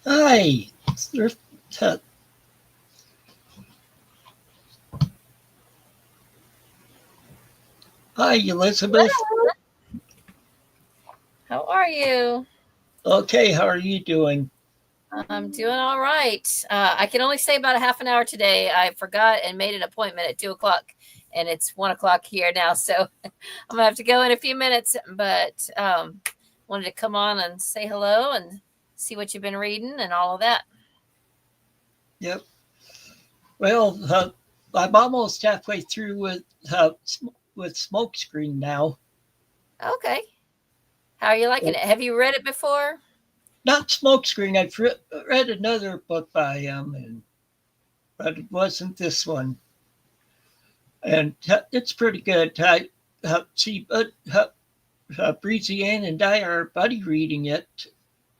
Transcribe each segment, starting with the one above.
Hi, there's hi, Elizabeth. Hello. How are you? Okay, how are you doing? I'm doing all right. I can only stay about a half an hour today. I forgot and made an appointment at 2 o'clock, and it's 1 o'clock here now. So I'm gonna have to go in a few minutes. But wanted to come on and say hello and see what you've been reading and all of that. Yep. Well, I'm almost halfway through with Smokescreen now. Okay. How are you liking Well, it? Have you read it before? not Smokescreen. I've read another book by him, but it wasn't this one, and it's pretty good. I see, but Breezy Ann and I are buddy reading it.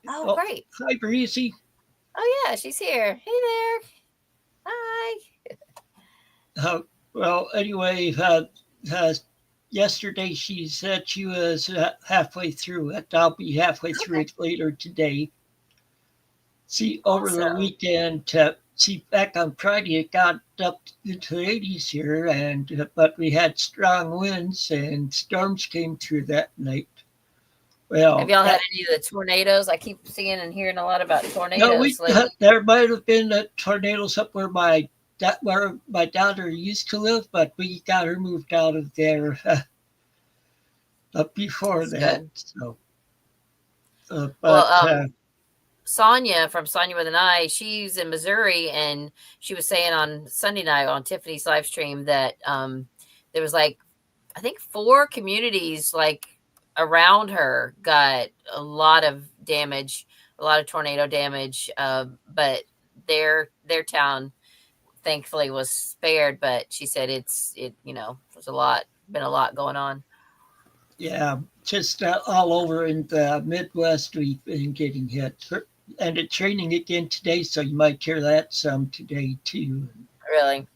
Oh, Oh, great. hi, Breezy. Oh yeah, she's here. Hey there. Hi. Uh, well, anyway, uh, yesterday she said she was halfway through it. I'll be halfway through Okay. it later today. See, over the Awesome. weekend, see, back on Friday, it got up into the 80s here, and but we had strong winds and storms came through that night. Have Well, y'all had any of the tornadoes? I keep seeing and hearing a lot about no, tornadoes lately. there might have been tornadoes up where my daughter used to live, but we got her moved out of there before That's that. good. So, Well, but Sonia from Sonia with an I, she's in Missouri, and she was saying on Sunday night on Tiffany's live stream that there was like I think four communities like around her got a lot of damage, a lot of tornado damage. But their town thankfully was spared. But she said it was a lot, been a lot going on. yeah, just all over in the Midwest, we've been getting hit. And it's raining again today, so you might hear that some today too. Really,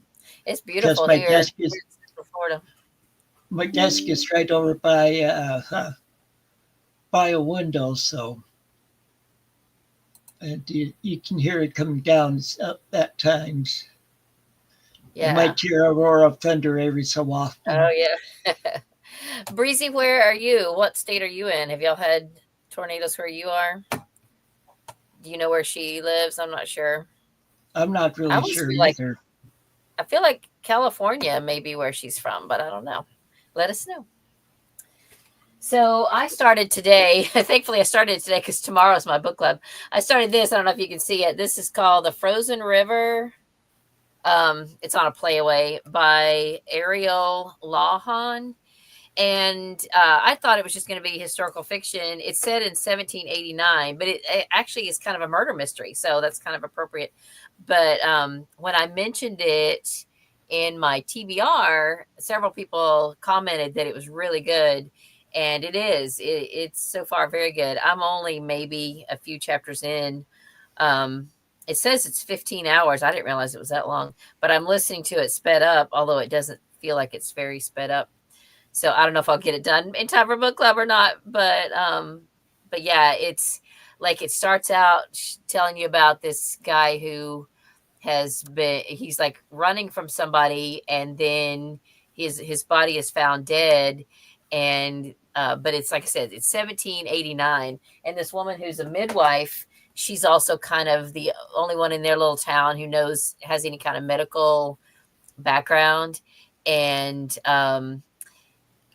it's Because beautiful here in Central Florida. my desk is right over by a window, so and you can hear it coming down at times. You Yeah. might hear a roar of thunder every so Oh often. yeah. Breezy, where are you? What state are you in? Have y'all had tornadoes where you are? Do you know where she lives? I'm not sure. I'm not I really always sure feel like either. I feel like California may be where she's from, but I don't know. Let us know. So I started today. Thankfully, I started today because tomorrow's my book club. I started this. I don't know if you can see it. This is called The Frozen River. It's on a playaway by Ariel Lawhon. And I thought it was just going to be historical fiction. It's set in 1789, but it actually is kind of a murder mystery, so that's kind of appropriate. But when I mentioned it in my TBR, several people commented that it was really good, and it is. It's so far very good. I'm only maybe a few chapters in. Um, it says it's 15 hours. I didn't realize it was that long, but I'm listening to it sped up, although it doesn't feel like it's very sped up. So I don't know if I'll get it done in time for book club or not, but yeah, it's like it starts out telling you about this guy who he's like running from somebody, and then his body is found dead. And but it's like I said, it's 1789, and this woman who's a midwife, she's also kind of the only one in their little town who knows has any kind of medical background. And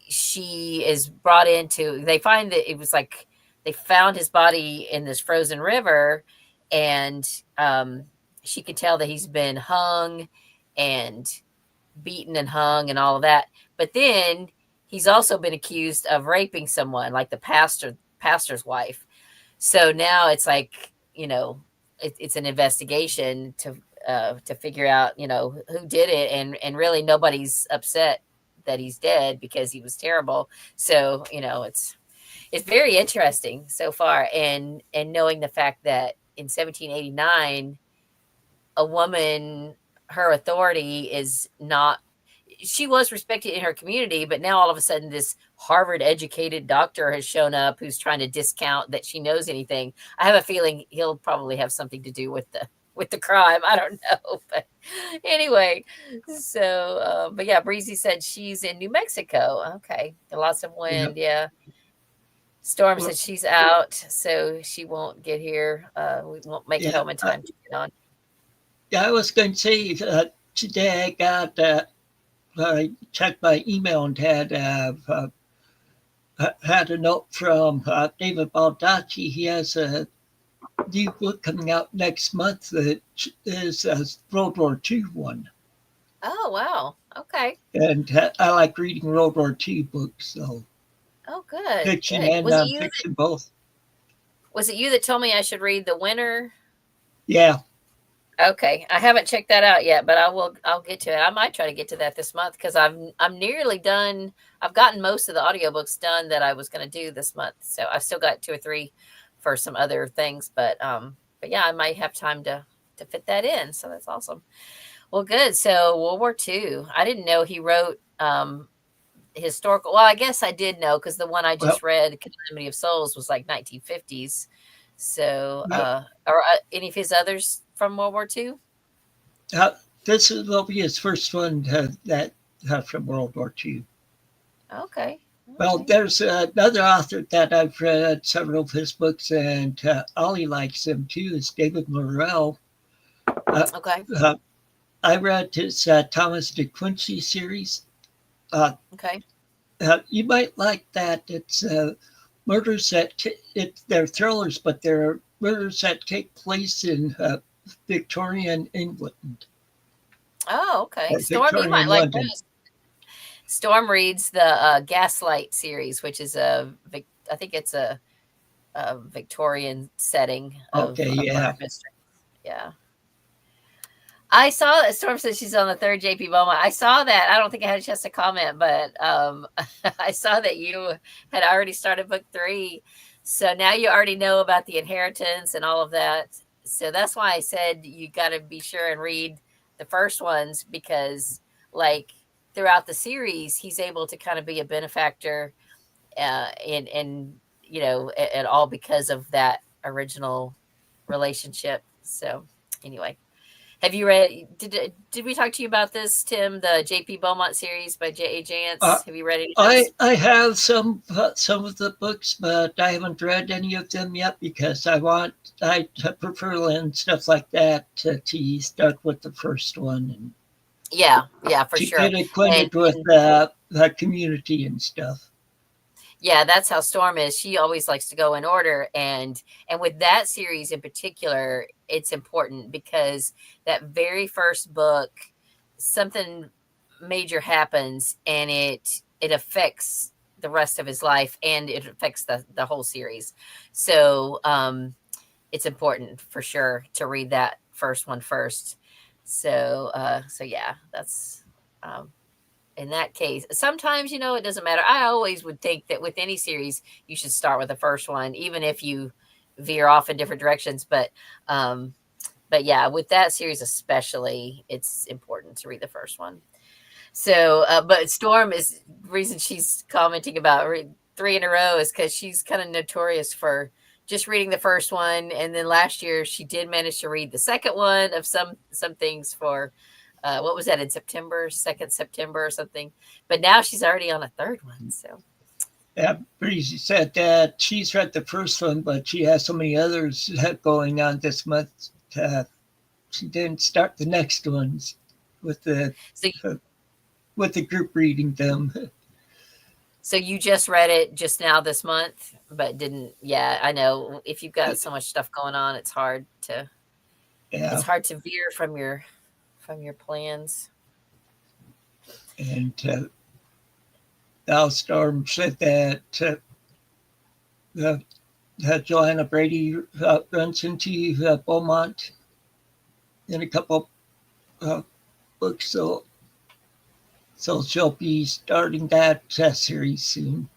she is brought into, they find that it was like they found his body in this frozen river. And she could tell that he's been hung and beaten and hung and all of that. But then he's also been accused of raping someone, like the pastor's wife. So now it's like, it's an investigation to figure out, who did it. And really nobody's upset that he's dead because he was terrible. So, it's very interesting so far. And knowing the fact that in 1789, a woman, her authority is not, she was respected in her community, but now all of a sudden this Harvard educated doctor has shown up who's trying to discount that she knows anything. I have a feeling he'll probably have something to do with the crime. I don't know, but anyway. So, but yeah, Breezy said she's in New Mexico. Okay, lots of wind. Yeah. Storm said she's out, so she won't get here. We won't make it home in time to get on. Yeah, I was going to say today I got. I checked my email and had a note from David Baldacci. He has a new book coming out next month that is a World War II one. Oh, wow. Okay. And I like reading World War II books, so. Oh, good. Fiction good. and nonfiction both. Was it you that told me I should read The Winter? Yeah. Okay, I haven't checked that out yet, but I'll get to it. I might try to get to that this month because I'm nearly done. I've gotten most of the audiobooks done that I was going to do this month. So I've still got 2 or 3 for some other things, but yeah, I might have time to fit that in. So that's awesome. Well, good. So World War II. I didn't know he wrote historical. Well, I guess I did know because the one I just read, Calamity of Souls, was like 1950s. So are any of his others from World War II? This will be his first one from World War II. Okay. Well, there's another author that I've read several of his books, and Ollie likes him too, is David Morrell. Okay. I read his Thomas de Quincey series. Okay. You might like that. It's murders that they're thrillers, but they're murders that take place in Victorian England. Oh, okay. Storm, you might like those. Storm reads the Gaslight series, which is I think it's a Victorian setting of murder mystery. Yeah. I saw that Storm says she's on the 3rd JP Beaumont. I saw that. I don't think I had a chance to comment, but I saw that you had already started book 3. So now you already know about the inheritance and all of that. So that's why I said you got to be sure and read the first ones because, like, throughout the series, he's able to kind of be a benefactor, and all because of that original relationship. So anyway. Have you read? Did we talk to you about this, Tim? The J.P. Beaumont series by J.A. Jance. Have you read any? I have some of the books, but I haven't read any of them yet because I prefer and stuff like that to start with the first one and yeah, for to sure. Get acquainted with the community and stuff. Yeah, that's how Storm is. She always likes to go in order. And with that series in particular, it's important because that very first book, something major happens and it affects the rest of his life and it affects the whole series. So it's important for sure to read that first one first. So yeah, that's in that case. Sometimes, it doesn't matter. I always would think that with any series, you should start with the first one, even if you veer off in different directions. But yeah, with that series especially, it's important to read the first one. So, but Storm is the reason she's commenting about 3 in a row is because she's kind of notorious for just reading the first one. And then last year she did manage to read the second one of some things for what was that in September, 2nd September or something. But now she's already on a 3rd one. So yeah, Breezy said that she's read the first one, but she has so many others going on this month. She didn't start the next ones with the group reading them. So you just read it just now this month, but didn't? Yeah, I know. If you've got so much stuff going on, it's hard to veer from your plans. And Al Storm said that Joanna Brady runs into Beaumont in a couple books, so she'll be starting that series soon.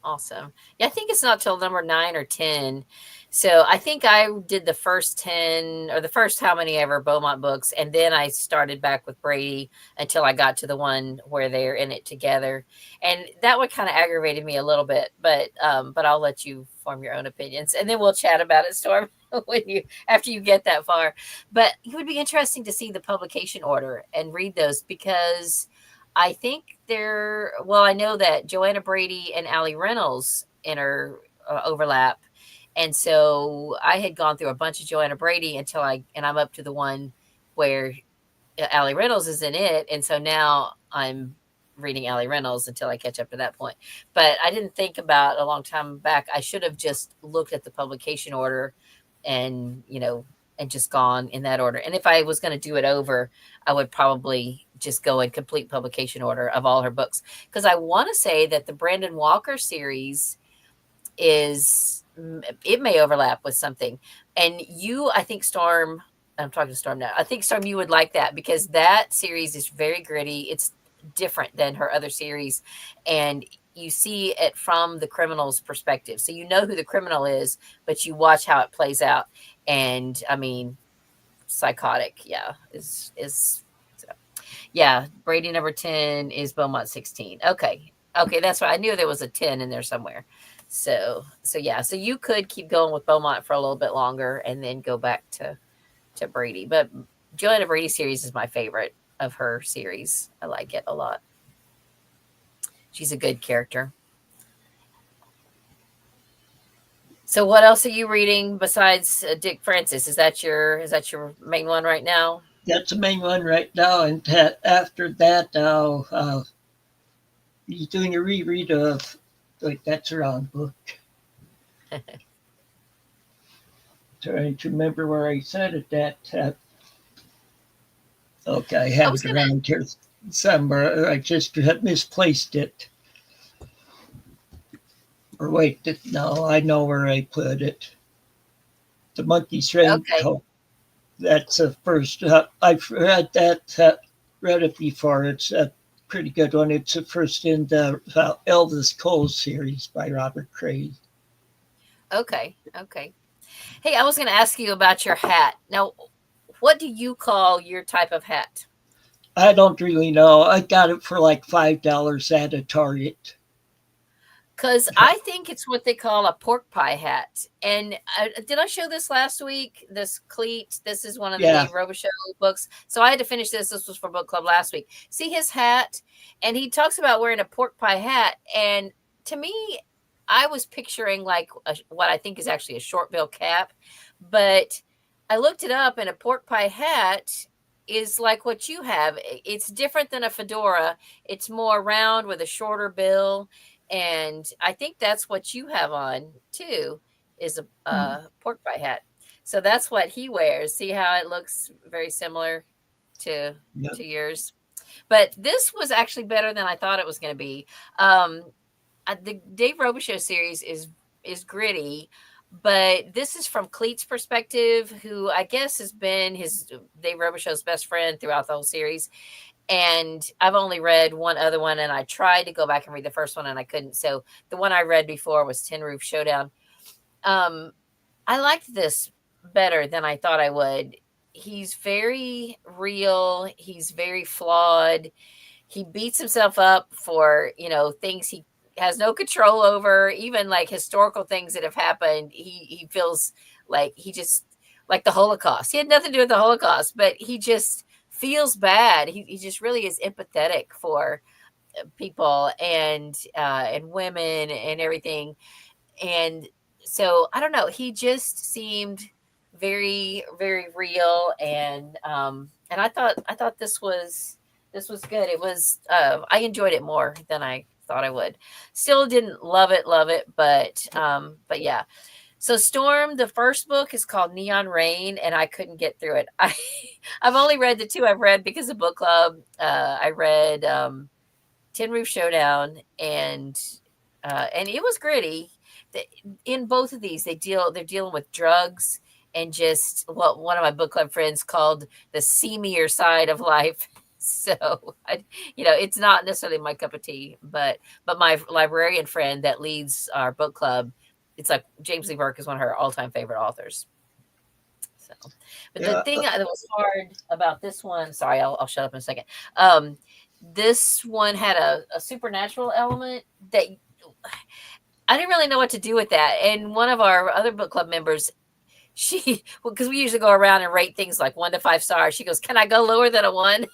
Awesome. Yeah, I think it's not till number 9 or 10. So I think I did the first 10 or the first how many ever Beaumont books. And then I started back with Brady until I got to the one where they're in it together. And that one kind of aggravated me a little bit, but I'll let you form your own opinions and then we'll chat about it, Storm, when you after you get that far. But it would be interesting to see the publication order and read those because I think well, I know that Joanna Brady and Allie Reynolds overlap. And so I had gone through a bunch of Joanna Brady and I'm up to the one where Allie Reynolds is in it. And so now I'm reading Allie Reynolds until I catch up to that point. But I didn't think about a long time back. I should have just looked at the publication order and, and just gone in that order. And if I was going to do it over, I would probably just go in complete publication order of all her books. Because I want to say that the Brandon Walker series it may overlap with something. And I think Storm, I'm talking to Storm now. I think Storm, you would like that because that series is very gritty. It's different than her other series. And you see it from the criminal's perspective. So you know who the criminal is, but you watch how it plays out. And I mean, psychotic. Yeah. Yeah. Brady number 10 is Beaumont 16. Okay. That's right. I knew there was a 10 in there somewhere. So yeah. So you could keep going with Beaumont for a little bit longer and then go back to Brady. But Joanna Brady series is my favorite of her series. I like it a lot. She's a good character. So what else are you reading besides Dick Francis? Is that your main one right now? That's the main one right now. And after that, I'll be doing a reread of That's a Wrong Book. Trying to remember where I said it. Okay, I have it around here somewhere. I just misplaced it. Or wait, no, I know where I put it. The Monkey's Raincoat. Okay. That's the first. I've read that. Read it before. It's a pretty good one. It's the first in the Elvis Cole series by Robert Cray. Okay. Hey, I was going to ask you about your hat. Now, what do you call your type of hat? I don't really know. I got it for like $5 at a Target. Because I think it's what they call a pork pie hat. And did I show this last week? This cleat. This is one of the Dave Robichaux books. So I had to finish this. This was for book club last week. See his hat? And he talks about wearing a pork pie hat. And to me, I was picturing like what I think is actually a short bill cap. But I looked it up, and a pork pie hat is like what you have. It's different than a fedora. It's more round with a shorter bill. And I think that's what you have on too, is a pork pie hat. So that's what he wears. See how it looks very similar to yours. But this was actually better than I thought it was going to be. The Dave Robichaux series is gritty, but this is from Cleet's perspective, who I guess has been Dave Robichaux's best friend throughout the whole series. And I've only read one other one, and I tried to go back and read the first one, and I couldn't. So the one I read before was Tin Roof Showdown. I liked this better than I thought I would. He's very real. He's very flawed. He beats himself up for, things he has no control over, even like historical things that have happened. He feels like like the Holocaust. He had nothing to do with the Holocaust, but he just feels bad. He just really is empathetic for people and women and everything. And so I don't know. He just seemed very, very real. And I thought this was good. It was I enjoyed it more than I thought I would. Still didn't love it, but yeah. So Storm, the first book is called Neon Rain, and I couldn't get through it. I've only read the two I've read because of book club. I read Tin Roof Showdown, and it was gritty. In both of these, they're dealing with drugs and just what one of my book club friends called the seamier side of life. So it's not necessarily my cup of tea, but my librarian friend that leads our book club, it's like James Lee Burke is one of her all-time favorite authors. So, but the Yeah. thing that was hard about this one, sorry, I'll shut up in a second. This one had a supernatural element that I didn't really know what to do with that. And one of our other book club members, because we usually go around and rate things like 1 to 5 stars. She goes, "Can I go lower than a 1?"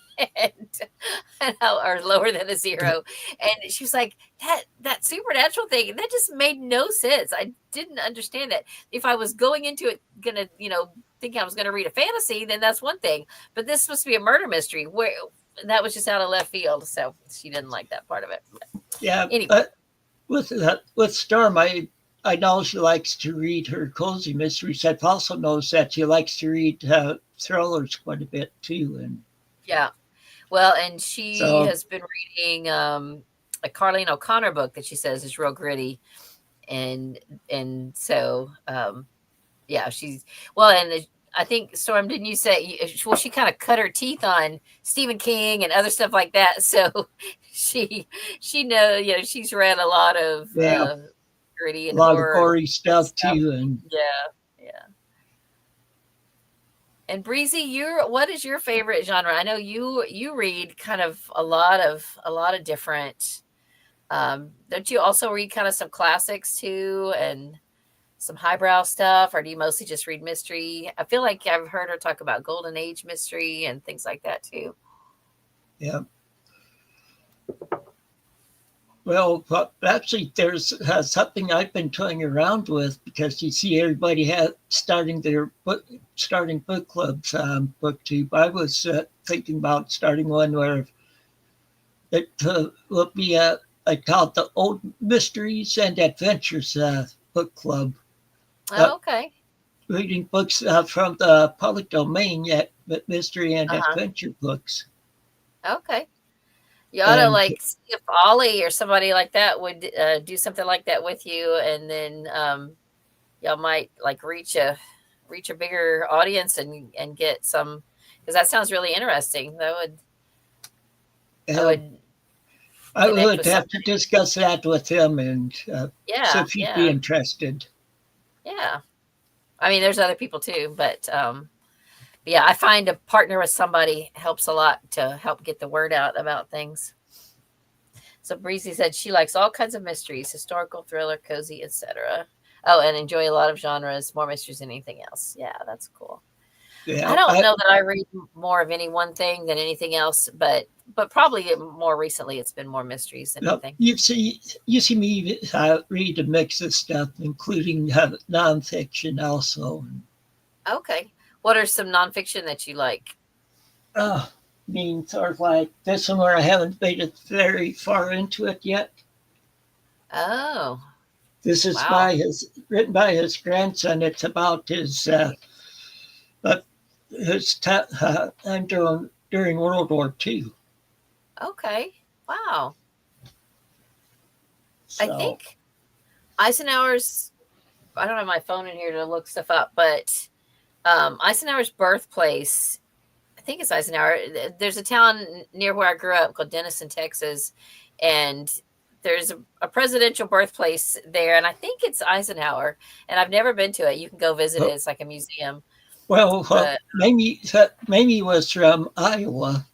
Or lower than a 0? And she was like, that supernatural thing, that just made no sense. I didn't understand it. If I was going into it gonna, thinking I was gonna read a fantasy, then that's one thing. But this is supposed to be a murder mystery, where that was just out of left field. So she didn't like that part of it. But Yeah. anyway. With Storm, I know she likes to read her cozy mysteries. I also knows that she likes to read thrillers quite a bit too. And yeah, well, and she so, has been reading a Carlene O'Connor book that she says is real gritty, and so yeah, she's well, and I think Storm, didn't you say? Well, she kind of cut her teeth on Stephen King and other stuff like that, so she she's read a lot of yeah, gritty a and lot of horror gory stuff too. And yeah. And Breezy, what is your favorite genre? I know you read kind of a lot of different. Don't you also read kind of some classics too, and some highbrow stuff, or do you mostly just read mystery? I feel like I've heard her talk about Golden Age mystery and things like that too. yeah. Well, actually, there's something I've been toying around with, because you see everybody starting book clubs on BookTube. I was thinking about starting one where it will be I call it the Old Mysteries and Adventures book club. Oh, okay. Reading books from the public domain, yet mystery and adventure books. Okay. You ought to see if Ollie or somebody like that would do something like that with you, and then y'all might reach a bigger audience and get some, because that sounds really interesting. I would have to discuss that with him, and so if he'd be interested. Yeah. I mean, there's other people too, but yeah, I find a partner with somebody helps a lot to help get the word out about things. So Breezy said she likes all kinds of mysteries, historical, thriller, cozy, etc. Oh, and enjoy a lot of genres, more mysteries than anything else. Yeah, that's cool. Yeah, I don't know that I read more of any one thing than anything else, but probably more recently it's been more mysteries than anything. You see me read a mix of stuff, including nonfiction also. Okay. What are some nonfiction that you like? I mean, sort of like this one where I haven't made it very far into it yet. Oh. This is written by his grandson. It's about his time during World War II. Okay. Wow. So, I think Eisenhower's, I don't have my phone in here to look stuff up, but Eisenhower's birthplace, I think it's Eisenhower. There's a town near where I grew up called Denison, Texas, and there's a presidential birthplace there, and I think it's Eisenhower, and I've never been to it. You can go visit it. It's like a museum. Well, Mamie was from Iowa.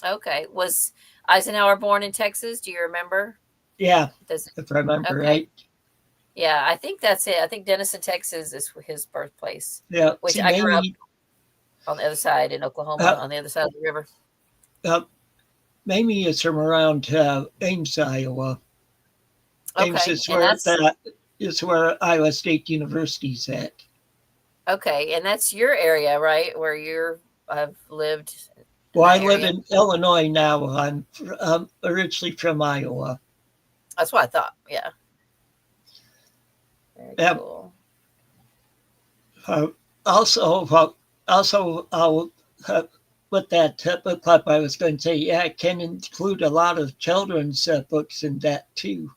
Okay. Was Eisenhower born in Texas? Do you remember? Yeah, if I remember right. Yeah, I think that's it. I think Denison, Texas is his birthplace. Yeah. Which I grew up on the other side in Oklahoma, on the other side of the river. Mamie is from around Ames, Iowa. Okay. Ames is where Iowa State University's at. Okay, and that's your area, right? Where I've lived. Well, I live in Illinois now. I'm originally from Iowa. That's what I thought. Yeah. Very cool. Also, with that book club, I was going to say, yeah, it can include a lot of children's books in that too.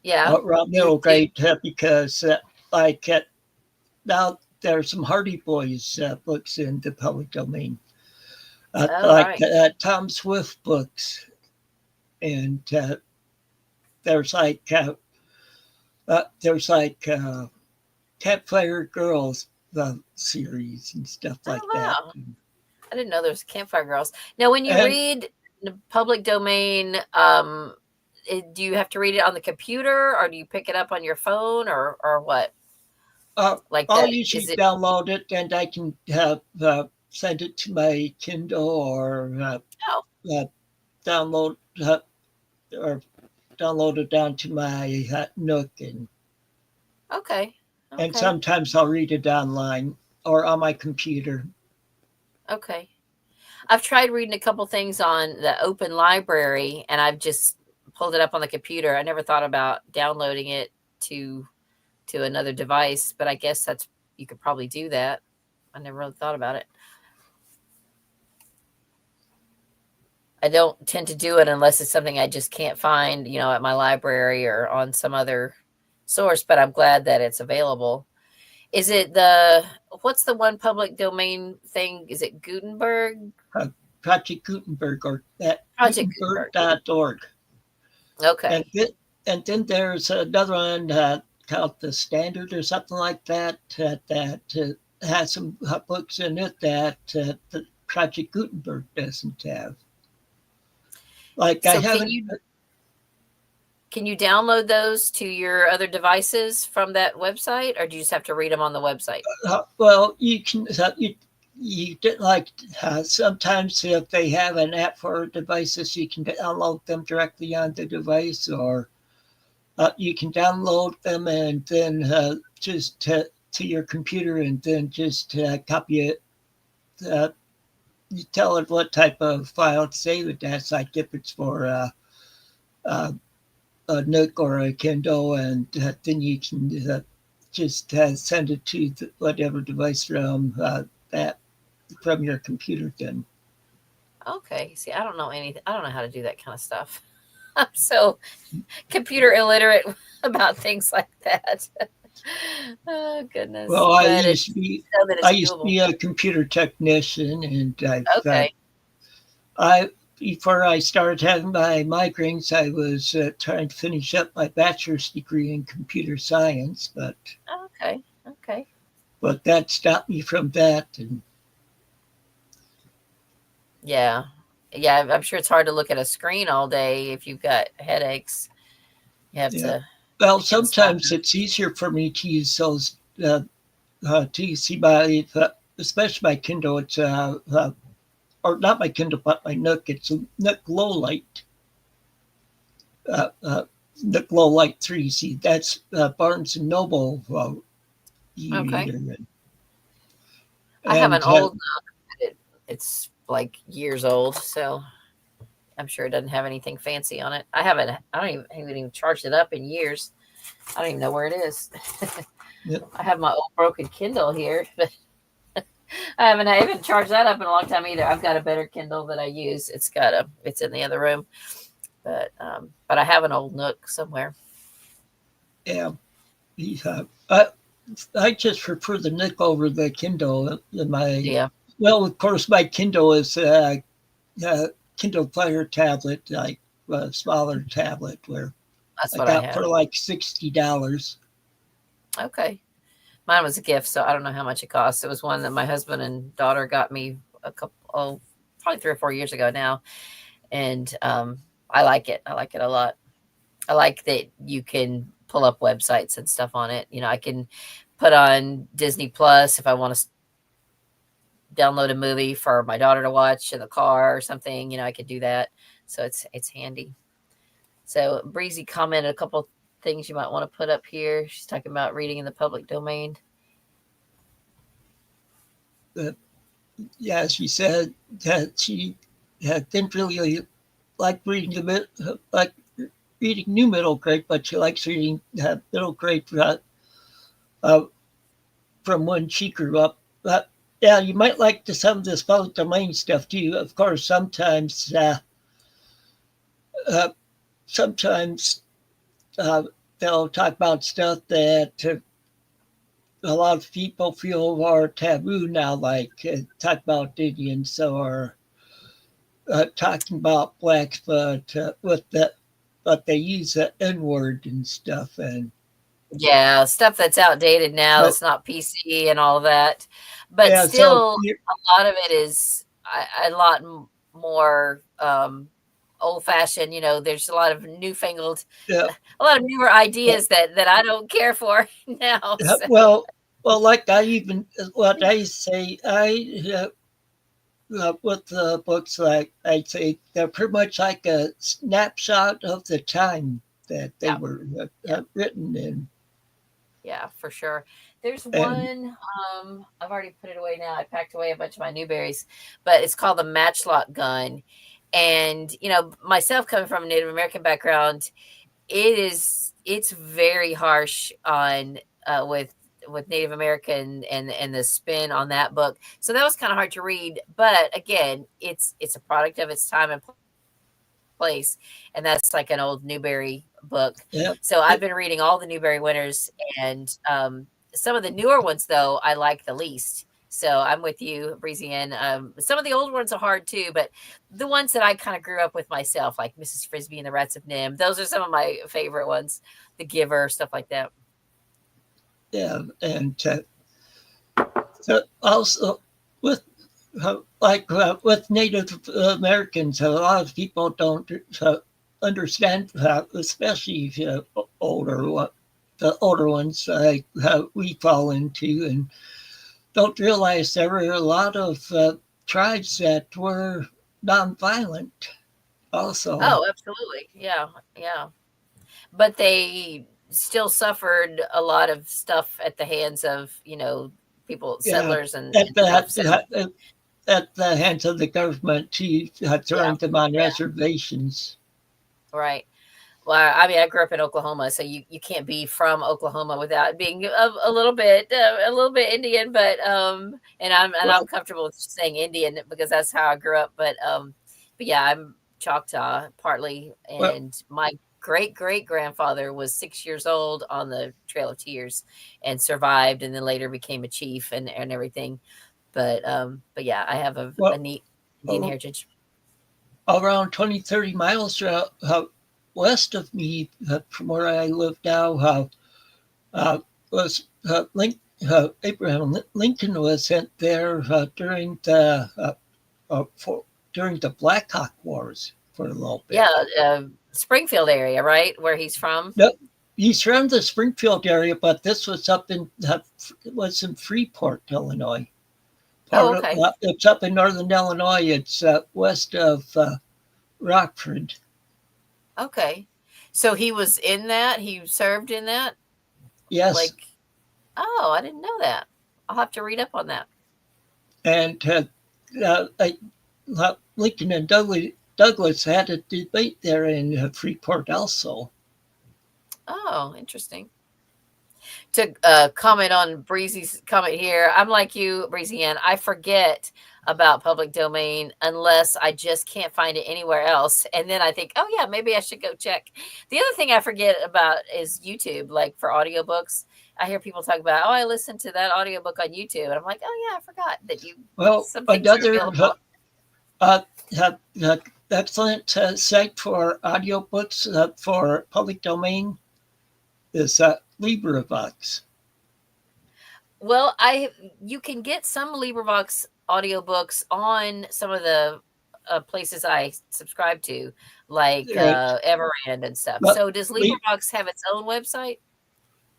Yeah. Around middle grade, because now there are some Hardy Boys books in the public domain. Oh, like right. Tom Swift books, and there's like Campfire Girls series and stuff Oh, like that. wow. I didn't know there was Campfire Girls. Now, when you And read the public domain, do you have to read it on the computer, or do you pick it up on your phone, or what? uh, Like I'll that? usually Is it? download it, and I can send it to my Kindle or Oh, uh, download or download it down to my Nook, okay, and okay, sometimes I'll read it online or on my computer. okay. I've tried reading a couple things on the Open Library, and I've just pulled it up on the computer. I never thought about downloading it to another device, but I guess that's you could probably do that. I never really thought about it. I don't tend to do it unless it's something I just can't find, at my library or on some other source, but I'm glad that it's available. Is it what's the one public domain thing? Is it Gutenberg? Uh, Project Gutenberg or at Project Gutenberg. Gutenberg.org. And Okay. then there's another one called the Standard or something like that that has some books in it that the Project Gutenberg doesn't have. Like I So haven't. can you download those to your other devices from that website, or do you just have to read them on the website? Well, you can. You did like sometimes if they have an app for devices, you can download them directly on the device, or you can download them and then just to your computer and then just copy it. Uh, you tell it what type of file to save it as, like if it's for uh, a Nook or a Kindle, and then you can just send it to whatever device that from your computer. Then Okay. See, I don't know anything. I don't know how to do that kind of stuff. I'm so computer illiterate about things like that. Oh goodness. well, But it's so that I it's used to doable. be a computer technician, and Okay. I before I started having my migraines, I was trying to finish up my bachelor's degree in computer science, Okay. Okay. but that stopped me from that. And Yeah. Yeah. I'm sure it's hard to look at a screen all day if you've got headaches. You have yeah, to well, pick and stop. sometimes it's easier for me to use those to see especially my Kindle. It's or not my Kindle, but my Nook. It's a Nook Low Light. Uh, uh, Nook Low Light 3. See, that's Barnes and Noble Okay. e-reader. I have an And old it's like years old, so I'm sure it doesn't have anything fancy on it. I haven't even charged it up in years. I don't even know where it is. yeah, I have my old broken Kindle here, but I haven't charged that up in a long time either. I've got a better Kindle that I use. It's in the other room. But I have an old Nook somewhere. yeah, I just prefer the Nook over the Kindle. Yeah, Well, of course, my Kindle is Kindle Fire tablet, like a smaller tablet, where that's I what I got have. for like $60. Okay. Mine was a gift, so I don't know how much it cost. It was one that my husband and daughter got me probably 3 or 4 years ago now. And I like it. I like it a lot. I like that you can pull up websites and stuff on it. I can put on Disney Plus if I want to download a movie for my daughter to watch in the car or something. I could do that. So it's handy. So Breezy commented a couple things you might want to put up here. She's talking about reading in the public domain. Yeah, she said that she didn't really like like reading new middle grade, but she likes reading middle grade uh, from when she grew up. Yeah, you might like some of this public domain stuff too. Of course, uh, sometimes they'll talk about stuff that a lot of people feel are taboo now, like talk about Indians or talking about blacks, but they use the N word and stuff, and Yeah, stuff that's outdated now, but that's not PC and all that. But yeah, so still, a lot of it is a lot more old fashioned. You know, there's a lot of newfangled, yeah, a lot of newer ideas that I don't care for now. yeah, So, like I even what I say, with the books, like I say, they're pretty much like a snapshot of the time that they yeah, were yeah, written in, yeah, for sure. There's and one, I've already put it away now. I packed away a bunch of my Newberries, but it's called the Matchlock Gun. And, you know, myself coming from a Native American background, it's very harsh on with Native American and the spin on that book. So that was kind of hard to read, but again, it's a product of its time and place, and that's like an old Newbery book. yeah, So I've it, been reading all the Newbery winners, and some of the newer ones though I like the least. So I'm with you, Breezy. And some of the old ones are hard too, but the ones that I kind of grew up with myself, like Mrs. Frisbee and the Rats of Nim, those are some of my favorite ones. The Giver, stuff like that. yeah, and so also with with Native Americans, a lot of people don't understand, especially the older ones like we fall into, and don't realize there were a lot of tribes that were nonviolent also. Oh, absolutely. Yeah, yeah. But they still suffered a lot of stuff at the hands of, you know, people, Yeah, settlers at and stuff. So the hands of the government to yeah, throwing them on yeah, reservations. right. Well, I mean, I grew up in Oklahoma, so you can't be from Oklahoma without being a little bit Indian, but and I'm Well, comfortable with saying Indian because that's how I grew up. But yeah, I'm Choctaw partly, well, and my great grandfather was 6 years old on the Trail of Tears and survived, and then later became a chief and everything. But yeah, I have a well, neat Indian uh, heritage. around 20, 30 miles west of me, from where I live now, uh, was Abraham Lincoln was sent there during the Black Hawk Wars for a little bit. Yeah, Springfield area, right where he's from. No, he's from the Springfield area, but this was it was in Freeport, Illinois. Oh, okay. It's up in northern Illinois. It's west of Rockford. Okay. So he was in that? He served in that? Yes, Like, oh, I didn't know that. I'll have to read up on that. and Lincoln and Douglas had a debate there in Freeport also. Oh, interesting. To comment on Breezy's comment here, I'm like you, Breezy Ann. I forget about public domain unless I just can't find it anywhere else. And then I think, oh, yeah, maybe I should go check. The other thing I forget about is YouTube, like for audiobooks. I hear people talk about, oh, I listened to that audiobook on YouTube. And I'm like, oh, yeah, I forgot that Well, some things are another available. uh, uh, uh, excellent site for audiobooks for public domain is LibriVox. Well, you can get some LibriVox audiobooks on some of the places I subscribe to, like Right. Everand and stuff. But So does LibriVox have its own website?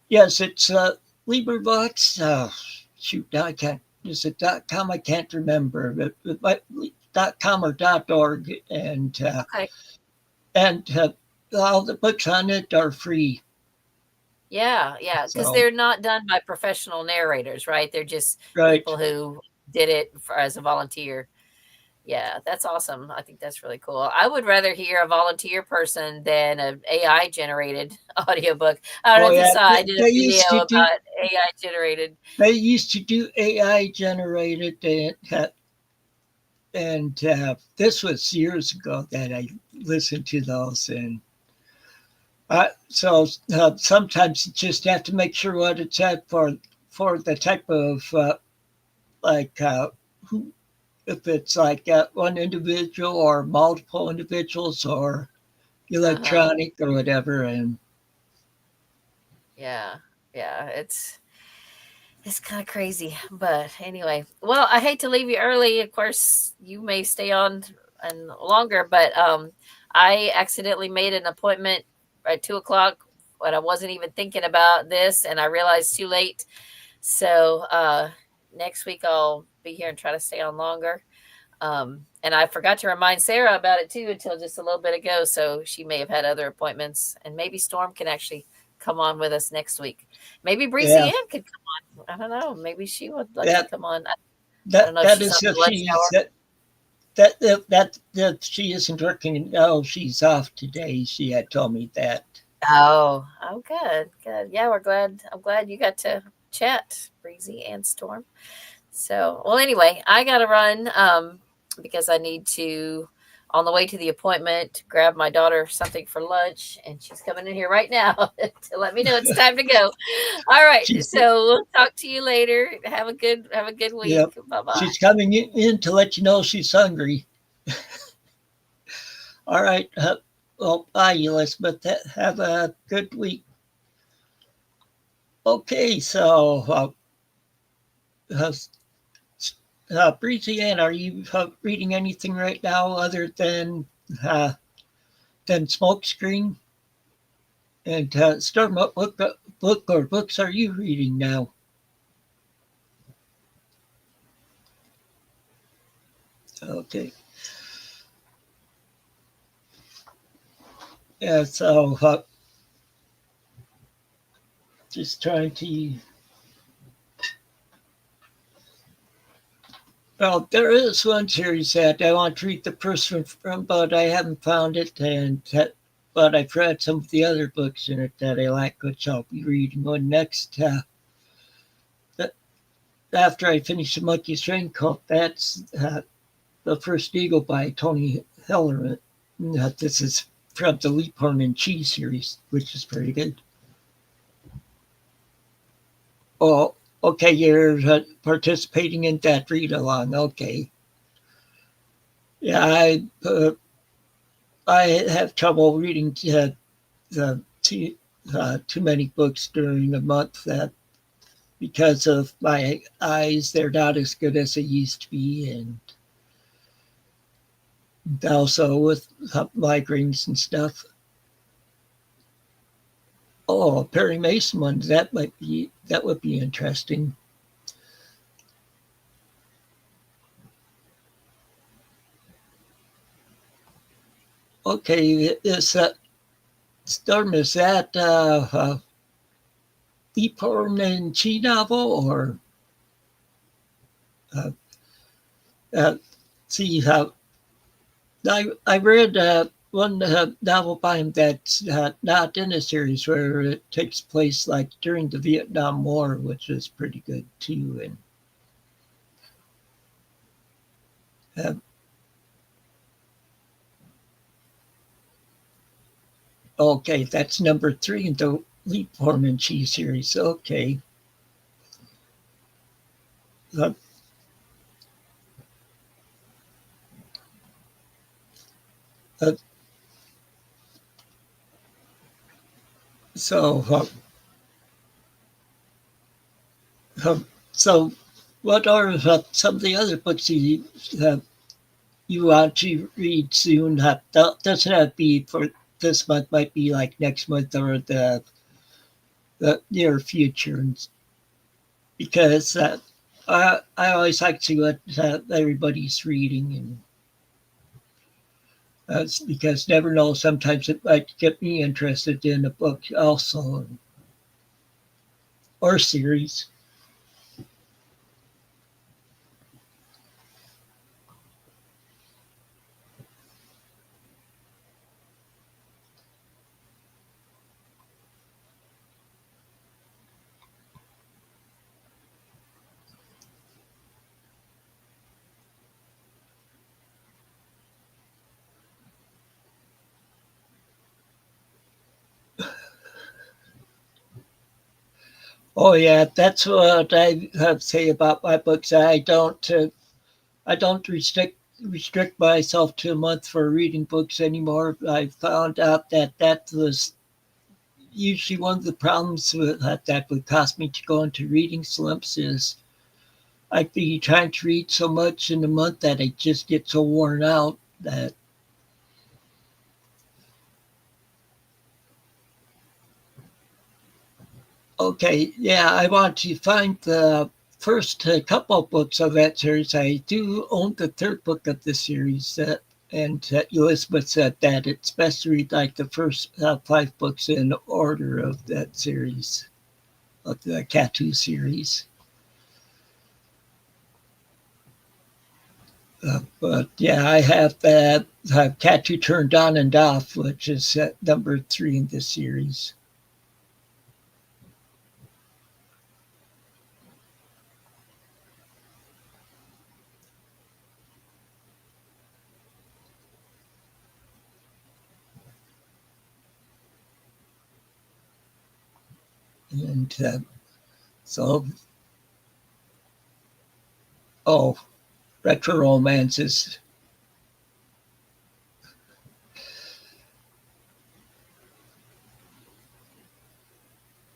yes, it's LibriVox. Shoot, I can't. Is it .com? I can't remember. But .com or .org, Okay. and all the books on it are free. Yeah, yeah, because So they're not done by professional narrators, right? They're just right. people who did it as a volunteer. Yeah, that's awesome. I think that's really cool. I would rather hear a volunteer person than an AI generated audiobook. I don't Oh know if you yeah, saw I did a they video used to do. about AI generated. They used to do AI generated, and this was years ago that I listened to those, and so sometimes you just have to make sure what it's at for the type of like who. if it's like one individual or multiple individuals or Uh-huh. electronic or whatever. And Yeah. Yeah. It's kind of crazy, but anyway. Well, I hate to leave you early. Of course, you may stay on and longer, but I accidentally made an appointment at 2 o'clock, but I wasn't even thinking about this, and I realized too late. So next week I'll be here and try to stay on longer. And I forgot to remind Sarah about it too until just a little bit ago. So she may have had other appointments, and maybe Storm can actually come on with us next week. Maybe Breezy yeah, Ann could come on. I don't know. Maybe she would like to that come on. I don't that know if that she's on is if the lunch she's hour. that she isn't working. Oh, she's off today. She had told me that. Oh, good, good. Yeah, we're glad. I'm glad you got to chat, Breezy and Storm. So, well, anyway, I got to run because I need to, on the way to the appointment, grab my daughter something for lunch, and she's coming in here right now to let me know it's time to go. All right, She's so we'll talk to you later. Have a good week. Yep, Bye bye. she's coming in to let you know she's hungry. All right. Well, bye, Elizabeth. Have a good week. Okay, so uh, Breezy Ann, are you reading anything right now other uh, than Smokescreen? And Storm, what book or books are you reading now? Okay. Yeah, so just trying to. Well, there is one series that I want to read the first one from, but I haven't found it, but I've read some of the other books in it that I like, which I'll be reading one next. After I finish the Monkey's Raincoat, that's The First Eagle by Tony Hellerman. This is from the Leaphorn and Cheese series, which is pretty good. Oh, okay, you're participating in that read along. Okay. Yeah, I have trouble reading too many books during a month that because of my eyes, they're not as good as they used to be, and also with migraines and stuff. Oh, Perry Mason one that would be interesting. Okay, is that Storm? Is that Leaphorn and Chi novel or uh, uh, see how I read one novel by him that's not in a series where it takes place like during the Vietnam War, which is pretty good too. And uh, okay, that's number 3 in the Leaphorn and Cheese series. Okay. Uh, uh, so, uh, so, what are some of the other books uh, you want to read soon? Doesn't have to be for this month. Might be like next month or the near future, because I always like to see what everybody's reading, and that's because never know. Sometimes it might get me interested in a book also or series. Oh yeah, that's what I have to say about my books. I don't I don't restrict myself to a month for reading books anymore. I found out that that was usually one of the problems that would cause me to go into reading slumps is I'd be trying to read so much in a month that I just get so worn out that okay, yeah, I want to find the first couple of books of that series. I do own the third book of the series, and Elizabeth said that it's best to read like the first five books in order of that series, of the Catu series. But yeah, I have that Catu Turned On and Off, which is number 3 in this series. And so, oh, retro romances.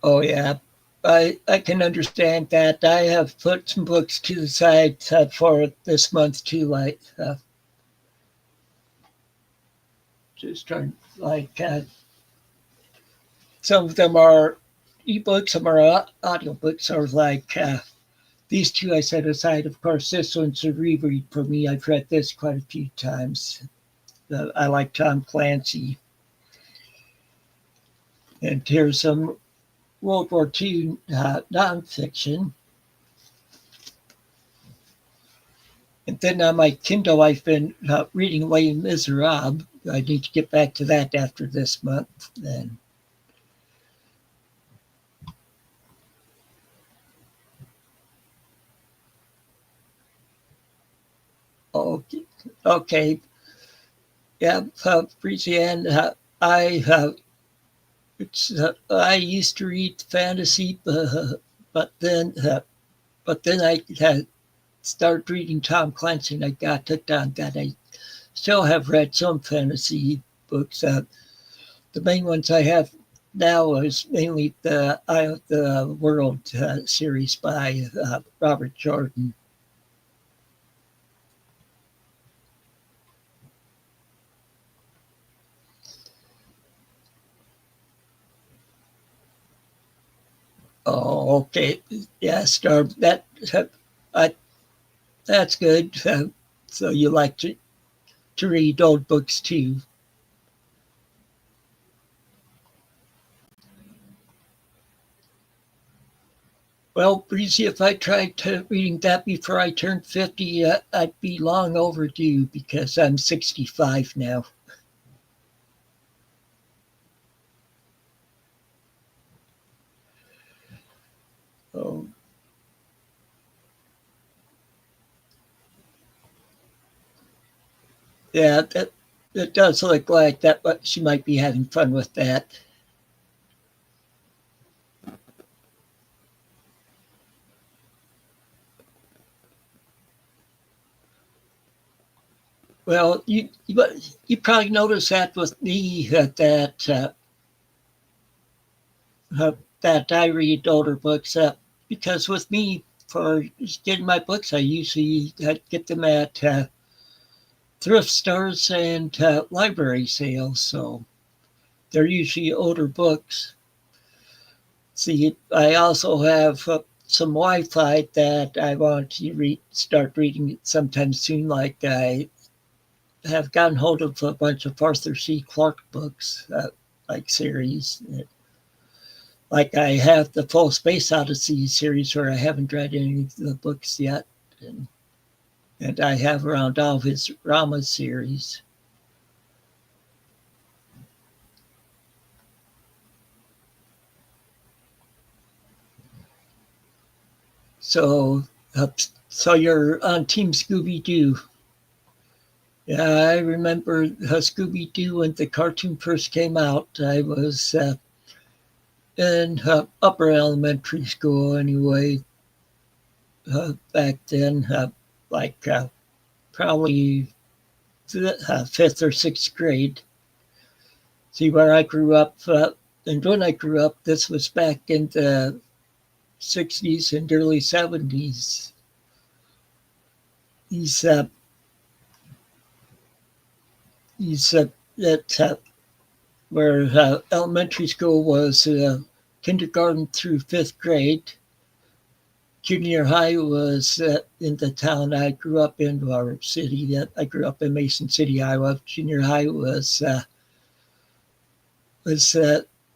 Oh yeah, I can understand that. I have put some books to the side for this month too. Like just trying like some of them are ebooks, some are audiobooks, or like these two I set aside. Of course, this one's a reread for me. I've read this quite a few times. I like Tom Clancy, and here's some World War II nonfiction. And then on my Kindle, I've been reading Les Miserables. I need to get back to that after this month. Then, okay, okay, yeah, Frisian. I used to read fantasy, but then I had started reading Tom Clancy, and I got hooked on that. I still have read some fantasy books. The main ones I have now is mainly the Eye of the World series by Robert Jordan. Oh, okay, yeah, Star. I, that's good. So you like to read old books too. Well, Breezy, if I tried to reading that before I turned 50, I'd be long overdue because I'm 65 now. Oh, yeah, that it does look like that, but she might be having fun with that. Well, you probably noticed that with me that I read older books because with me for getting my books, I usually get them at thrift stores and library sales, so they're usually older books. See, I also have some Wi-Fi that I want to start reading sometime soon. Like I have gotten hold of a bunch of Arthur C. Clarke books, like series. Like I have the full Space Odyssey series where I haven't read any of the books yet. And I have around all of his Rama series. So, so you're on Team Scooby Doo. Yeah, I remember Scooby Doo when the cartoon first came out. I was in upper elementary school anyway back then. Like probably fifth or sixth grade. See, where I grew up, and when I grew up, this was back in the 60s and early 70s. He's he's that where elementary school was kindergarten through fifth grade. Junior high was in the town I grew up in, or city that I grew up in, Mason City, Iowa. Junior high was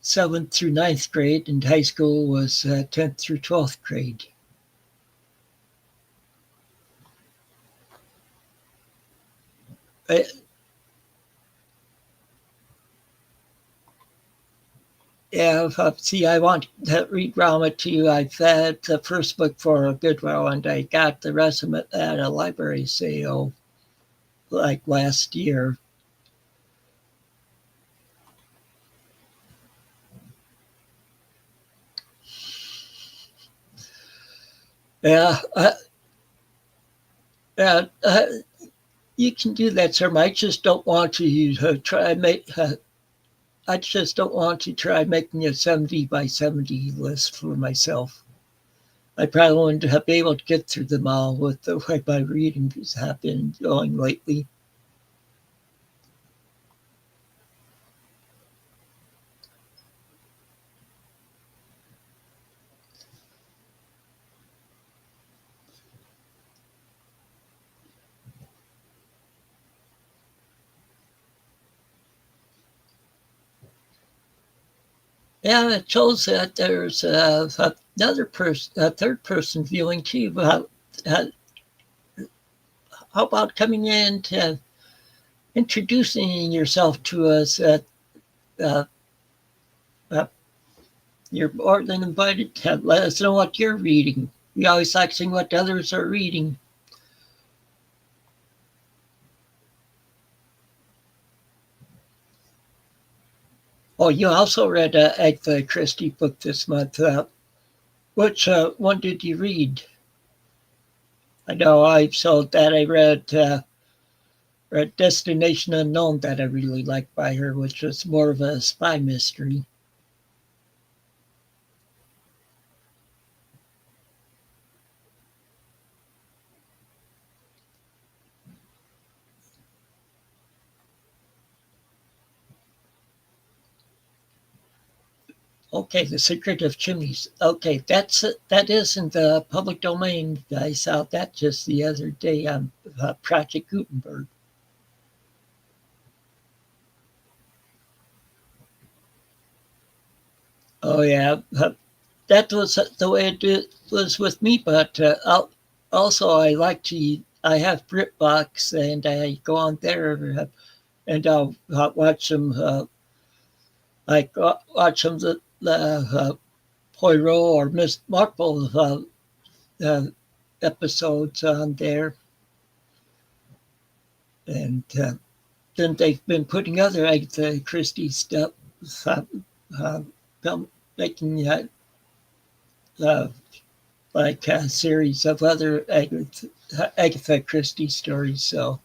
seventh through ninth grade, and high school was 10th through 12th grade. I, Yeah, see, I want to read drama too. I've had the first book for a good while, and I got the rest of it at a library sale like last year. Yeah, uh, uh, you can do that, sir. I just don't want to try make. I just don't want to try making a 70 by 70 list for myself. I probably wouldn't be able to get through them all with the way my reading has been going lately. Yeah, it shows that there's another person, a third person viewing too. Uh, how about coming in to introducing yourself to us? Uh, uh, you're more than invited to let us know what you're reading. We always like seeing what others are reading. Oh, you also read Agatha Christie book this month. Which one did you read? I know I saw that I read Destination Unknown that I really liked by her, which was more of a spy mystery. Okay, The Secret of Chimneys. Okay, that is in the public domain. I saw that just the other day on Project Gutenberg. Oh yeah, that was the way was with me. But also, I like to. I have BritBox, and I go on there and I'll watch them. Watch them Poirot or Miss Marple uh, episodes on there, and then they've been putting other Agatha Christie stuff, uh, uh, making uh, like a series of other Agatha Christie stories. So,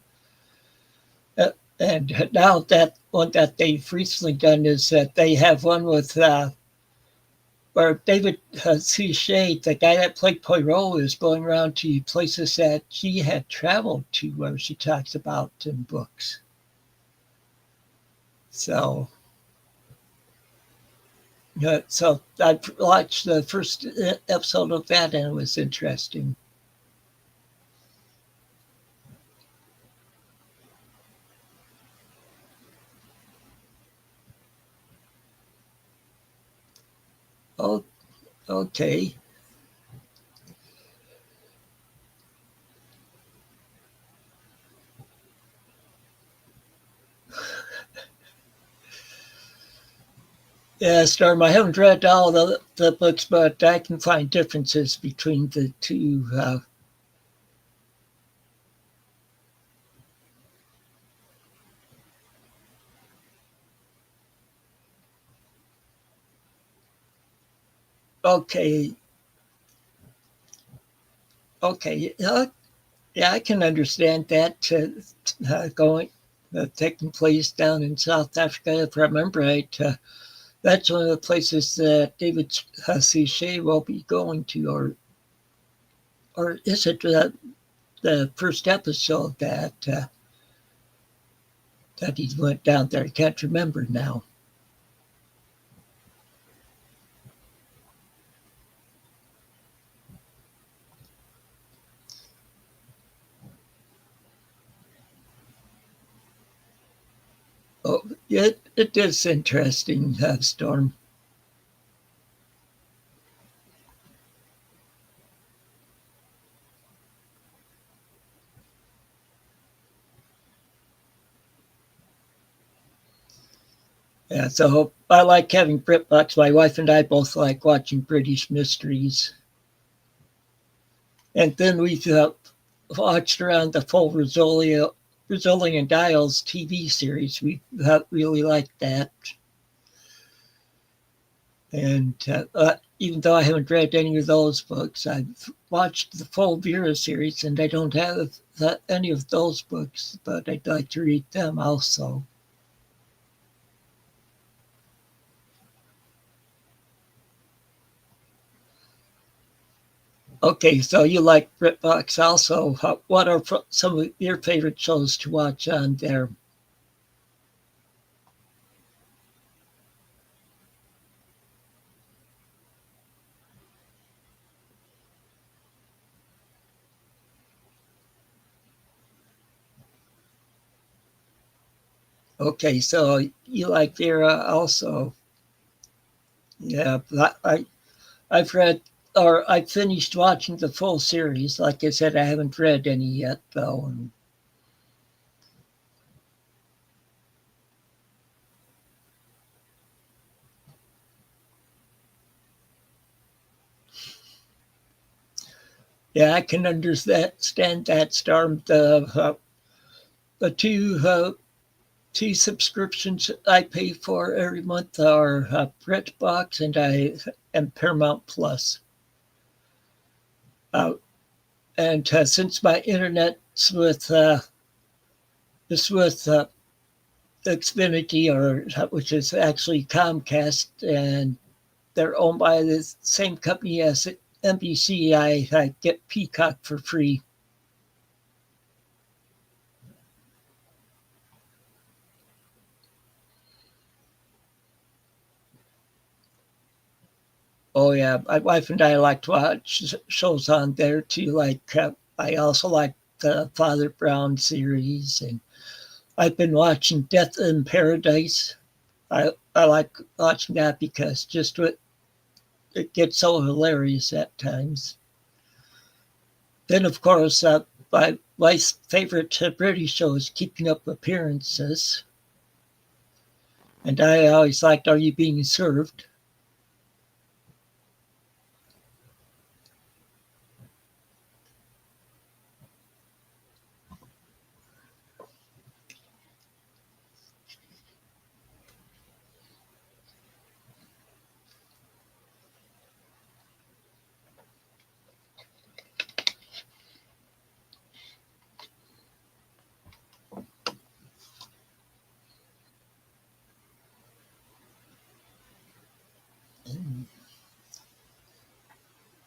and now that one that they've recently done is that they have one with where David Suchet, the guy that played Poirot, is going around to places that she had traveled to, where she talks about in books. So, so I watched the first episode of that, and it was interesting. Oh, okay. Yeah, Storm. I haven't read all the books, but I can find differences between the two. Okay, okay. Yeah, I can understand that going taking place down in South Africa. If I remember right, that's one of the places that David Suchet will be going to, or is it the first episode that he went down there? I can't remember now. Oh, it is interesting, Storm. Yeah, so I like having BritBox. My wife and I both like watching British mysteries. And then we've watched around the full Rizzoli and Dials TV series. We really liked that. And even though I haven't read any of those books, I've watched the full Vera series, and I don't have any of those books, but I'd like to read them also. Okay, so you like BritBox also. What are some of your favorite shows to watch on there? Okay, so you like Vera also. Yeah, I've read or I finished watching the full series. Like I said, I haven't read any yet though. And yeah, I can understand that, Storm. The two subscriptions I pay for every month are BritBox and Paramount Plus. Uh, and since my internet's with Xfinity, or which is actually Comcast, and they're owned by the same company as NBC, I get Peacock for free. Oh yeah, my wife and I like to watch shows on there too. Like I also like the Father Brown series, and I've been watching Death in Paradise. I like watching that because just it gets so hilarious at times. Then of course, my favorite British show is Keeping Up Appearances, and I always liked Are You Being Served?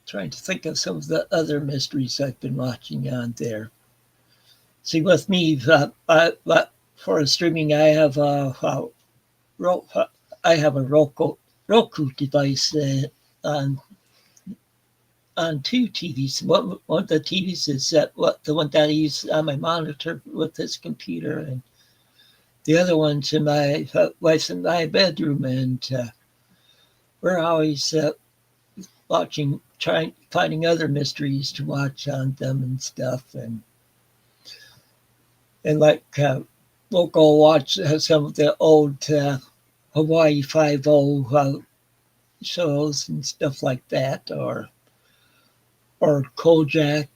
Trying to think of some of the other mysteries I've been watching on there. See, with me, for streaming, I have a Roku device on on two TVs. One of the TVs is the one that I use on my monitor with this computer, and the other one's in my wife's in my bedroom, and we're always watching, trying finding other mysteries to watch on them and stuff, and like we'll go watch some of the old Hawaii Five O shows and stuff like that, or Kojak,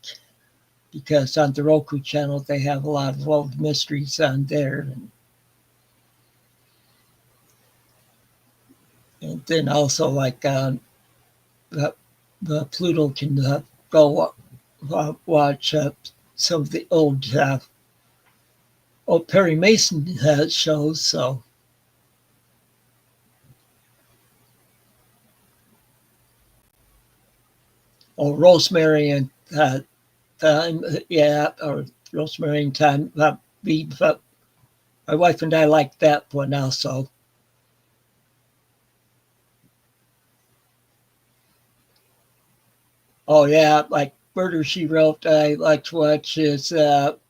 because on the Roku channel they have a lot of old mysteries on there, and then also like the Pluto can go watch some of the old Perry Mason shows. So, Rosemary and Time, yeah, or Rosemary and Time. My wife and I like that one also. Oh yeah, like Murder She Wrote. I like to watch is it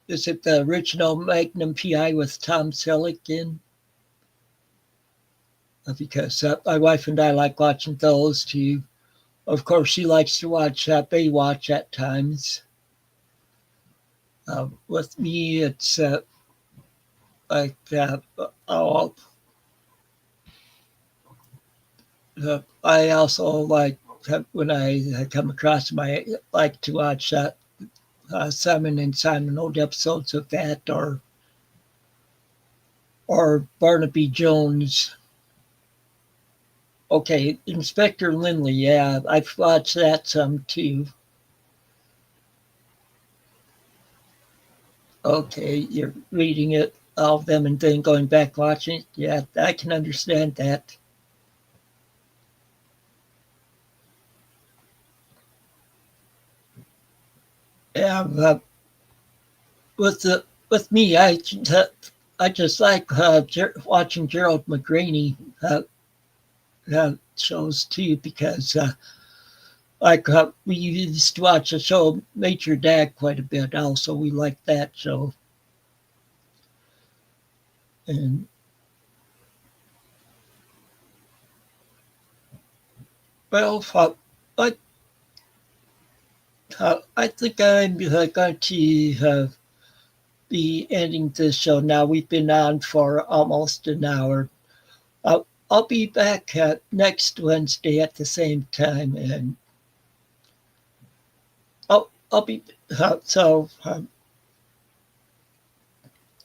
the original Magnum PI with Tom Selleck in? Because my wife and I like watching those too. Of course, she likes to watch Baywatch at times. With me, it's like oh, I also like when I come across my like to watch Simon and Simon old episodes of that, or Barnaby Jones. Okay, Inspector Lindley. Yeah, I've watched that some too. Okay, you're reading it, all of them, and then going back watching it. Yeah, I can understand that. Yeah, with me, I just like watching Gerald McGraney shows too because like we used to watch the show Major Dad quite a bit. Also, we like that show. And well, I I think I'm going to be ending this show now. We've been on for almost an hour. I'll be back next Wednesday at the same time, and I'll be so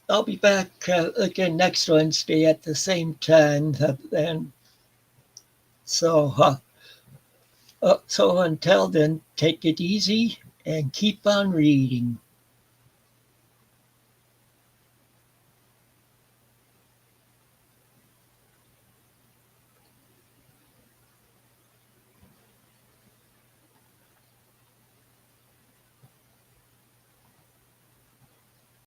I'll be back again next Wednesday at the same time, and so so until then, take it easy and keep on reading.